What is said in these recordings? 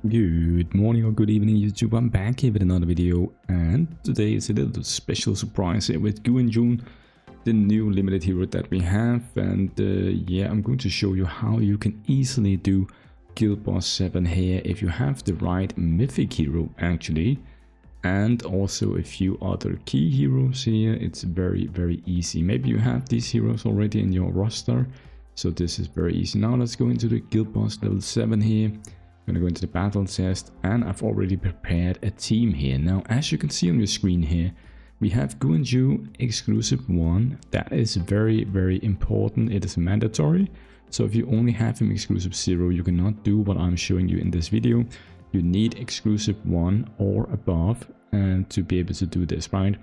Good morning or good evening YouTube, I'm back here with another video, and today is a little special surprise here with Guan Yu, the new limited hero that we have. And yeah, I'm going to show you how you can easily do Guild Boss 7 here if you have the right mythic hero actually, and also a few other key heroes here. It's very easy. Maybe you have these heroes already in your roster, so this is very easy. Now let's go into the Guild Boss level 7 here. I'm gonna go into the battle test, and I've already prepared a team here. Now, as you can see on your screen here, we have Guan Yu exclusive 1. That is very important. It is mandatory. So if you only have him exclusive 0, you cannot do what I'm showing you in this video. You need exclusive 1 or above to be able to do this, right?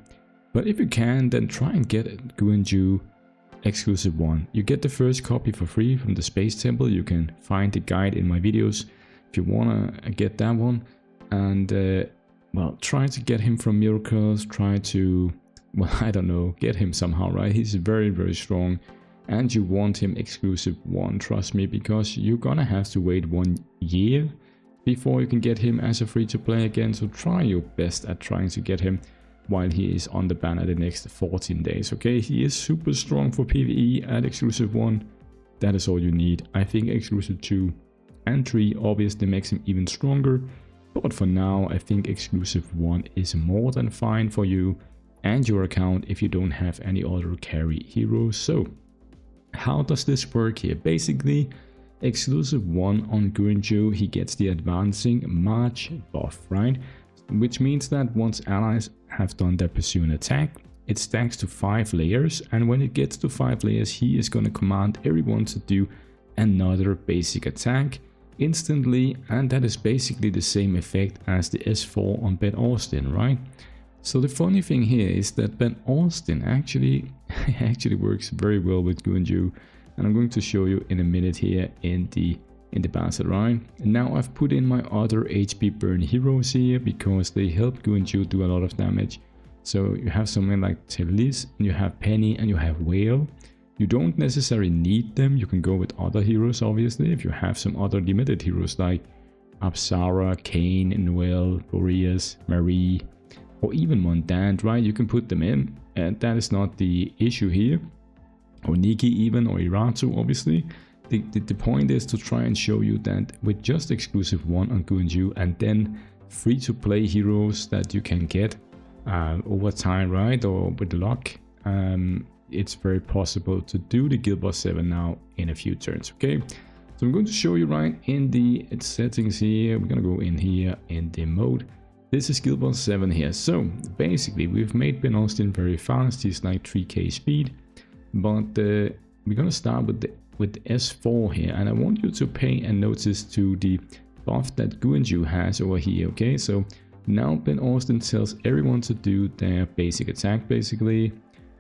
But if you can, then try and get Guan Yu exclusive 1. You get the first copy for free from the Space Temple. You can find the guide in my videos if you wanna get that one. And well, try to get him from miracles, try to, well, I don't know, get him somehow, right? He's very strong, and you want him exclusive 1, trust me, because you're gonna have to wait 1 year before you can get him as a free-to-play again. So try your best at trying to get him while he is on the banner the next 14 days, okay? He is super strong for PvE at exclusive 1. That is all you need. I think exclusive 2 and 3 obviously makes him even stronger, but for now I think exclusive 1 is more than fine for you and your account if you don't have any other carry heroes. So how does this work here? Basically, exclusive 1 on Guan Yu, he gets the advancing March buff, right? Which means that once allies have done their pursue and attack, it stacks to 5 layers, and when it gets to 5 layers, he is going to command everyone to do another basic attack instantly, and that is basically the same effect as the S4 on Ben Austin, right? So the funny thing here is that Ben Austin actually works very well with Guan Yu, and I'm going to show you in a minute here in the battle, right? And now I've put in my other HP burn heroes here because they help Guan Yu do a lot of damage. So you have something like tierlists, and you have Penny, and you have Whale. You don't necessarily need them. You can go with other heroes, obviously. If you have some other limited heroes like Apsara, Kane, Noel, Boreas, Marie, or even Mondant, right? You can put them in, and that is not the issue here. Or Nikki even, or Iratu, obviously. The point is to try and show you that with just exclusive 1 on Guan Yu, and then free-to-play heroes that you can get over time, right? Or with luck, it's very possible to do the Guild Boss 7 now in a few turns, okay? So I'm going to show you right in the settings here. We're gonna go in here in the mode. This is Guild Boss 7 here. So basically we've made Ben Austin very fast. He's like 3k speed, but we're gonna start with the S4 here, and I want you to pay a notice to the buff that Guan Yu has over here, okay? So now Ben Austin tells everyone to do their basic attack basically.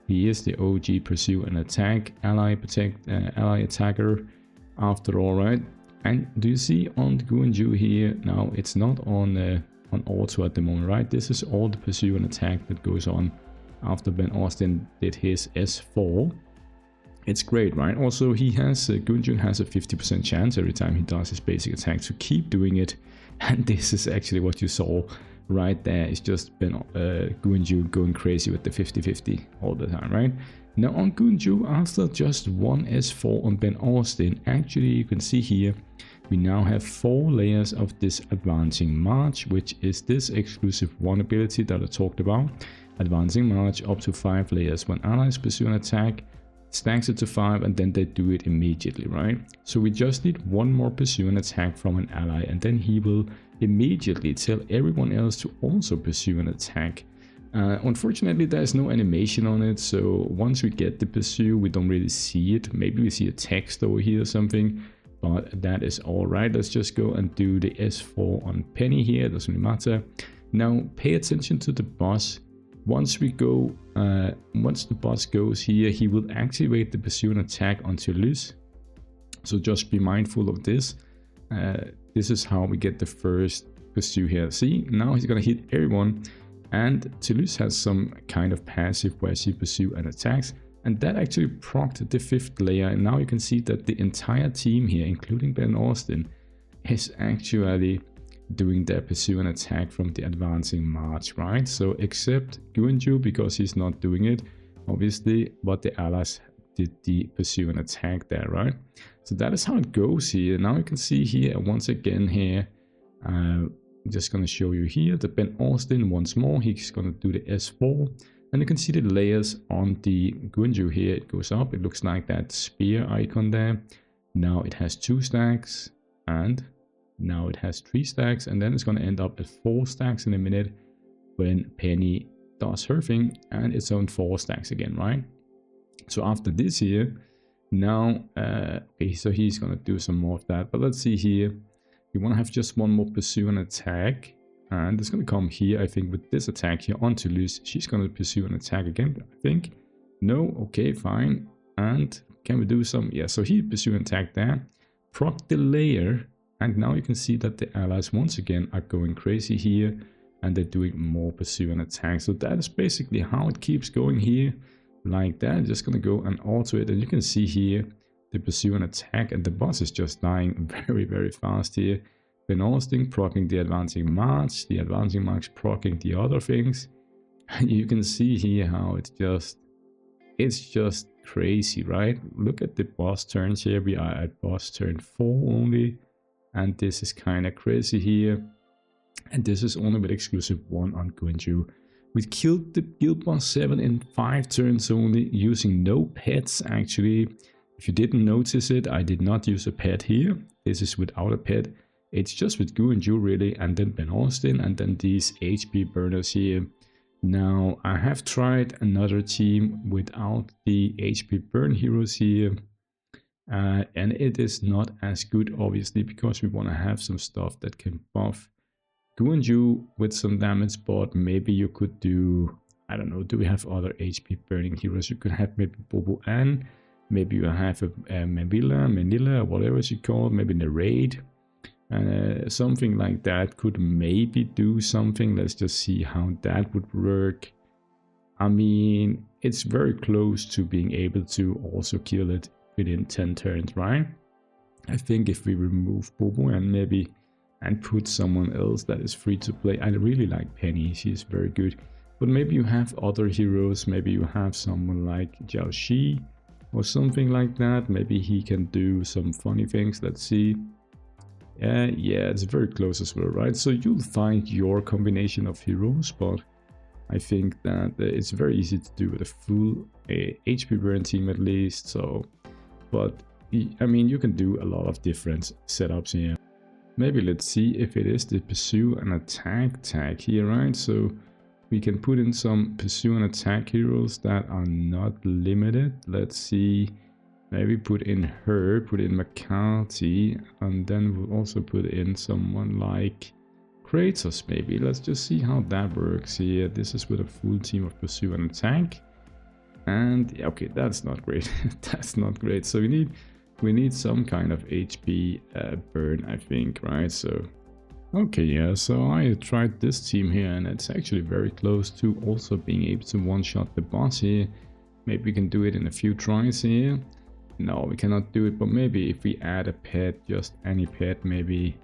He is the OG pursue and attack ally attacker after all, right? And do you see on the Guan Yu here now, it's not on auto at the moment, right? This is all the pursue and attack that goes on after Ben Austin did his S4. It's great, right? Also, he has Guan Yu has a 50% chance every time he does his basic attack to keep doing it, and this is actually what you saw right there. It's just been Guan Yu going crazy with the 50-50 all the time, right? Now on Guan Yu, after just 1 S4 on Ben Austin, actually you can see here we now have 4 layers of this advancing March, which is this exclusive 1 ability that I talked about. Advancing March up to 5 layers. When allies pursue an attack, stacks it to 5, and then they do it immediately, right? So we just need 1 more pursue and attack from an ally, and then he will immediately tell everyone else to also pursue an attack. Unfortunately, there's no animation on it, so once we get the pursue, we don't really see it. Maybe we see a text over here or something, but that is all right. Let's just go and do the S4 on Penny here. It doesn't really matter. Now pay attention to the boss. Once the boss goes here, he will activate the pursue and attack on tierlists. So just be mindful of this. This is how we get the first pursue here. See, now he's gonna hit everyone, and tierlists has some kind of passive where she pursue and attacks, and that actually procced the 5th layer. And now you can see that the entire team here, including Ben Austin, is actually doing the pursue and attack from the advancing march, right? So except Guan Yu, because he's not doing it, obviously, but the allies did the pursue and attack there, right? So that is how it goes here. Now you can see here once again here, I'm just going to show you here the Ben Austin once more. He's going to do the S4, and you can see the layers on the Guan Yu here. It goes up, it looks like that spear icon there. Now it has 2 stacks, and now it has 3 stacks, and then it's going to end up at 4 stacks in a minute when Penny does her thing, and it's on 4 stacks again, right? So after this here, now, okay, so he's going to do some more of that, but let's see here. You want to have just one more pursue and attack, and it's going to come here, I think, with this attack here onto Luz. She's going to pursue and attack again, I think. No, okay, fine. And can we do some? Yeah, so he pursue and attack there. Proc the layer, and now you can see that the allies once again are going crazy here, and they're doing more pursue and attack. So that is basically how it keeps going here, like that. Just going to go and auto it, and you can see here the pursue and attack, and the boss is just dying very, very fast here. Ben Austin proccing the advancing march proccing the other things. And you can see here how it's just crazy, right? Look at the boss turns here. We are at boss turn 4 only, and this is kind of crazy here. And this is only with exclusive 1 on Guan Yu. We killed the guild boss 7 in 5 turns only, using no pets actually. If you didn't notice it, I did not use a pet here. This is without a pet. It's just with Guan Yu really, and then Ben Austin, and then these HP burners here. Now, I have tried another team without the HP burn heroes here. And it is not as good, obviously, because we want to have some stuff that can buff Guan Yu with some damage, but maybe you could do, I don't know, do we have other HP burning heroes? You could have maybe Bobo Ann. Maybe you have a Manila, whatever she called, maybe the raid. Something like that could maybe do something. Let's just see how that would work. I mean, it's very close to being able to also kill it within 10 turns, right? I think if we remove Bobo and put someone else that is free to play. I really like Penny, she's very good. But maybe you have other heroes, maybe you have someone like Jiao Shi, or something like that. Maybe he can do some funny things. Let's see. Yeah, it's very close as well, right? So you'll find your combination of heroes, but I think that it's very easy to do with a full HP burn team at least. So, but I mean, you can do a lot of different setups here. Maybe let's see if it is the pursue and attack tag here, right? So we can put in some pursue and attack heroes that are not limited. Let's see, maybe put in her, put in McCarthy, and then we'll also put in someone like Kratos maybe. Let's just see how that works here. This is with a full team of pursue and attack. And yeah, okay, that's not great. That's not great. So we need some kind of HP burn, I think, right? So okay, yeah, so I tried this team here, and it's actually very close to also being able to one-shot the boss here. Maybe we can do it in a few tries here. No, we cannot do it, but maybe if we add a pet, just any pet, maybe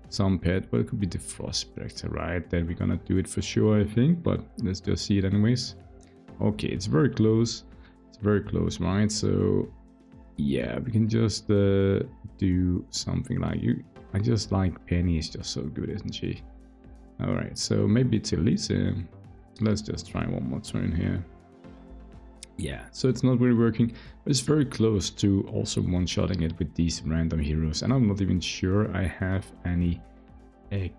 some pet, but it could be the Frost Spectre, right? Then we're gonna do it for sure, I think, but let's just see it anyways. Okay, it's very close. It's very close, right? So yeah, we can just do something like you. I just like Penny, is just so good, isn't she? Alright, so maybe it's Elise. Let's just try one more turn here. Yeah, so it's not really working, but it's very close to also one-shotting it with these random heroes. And I'm not even sure I have any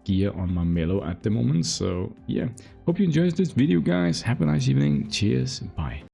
gear on my Mellow at the moment. So yeah, hope you enjoyed this video, guys. Have a nice evening. Cheers, bye.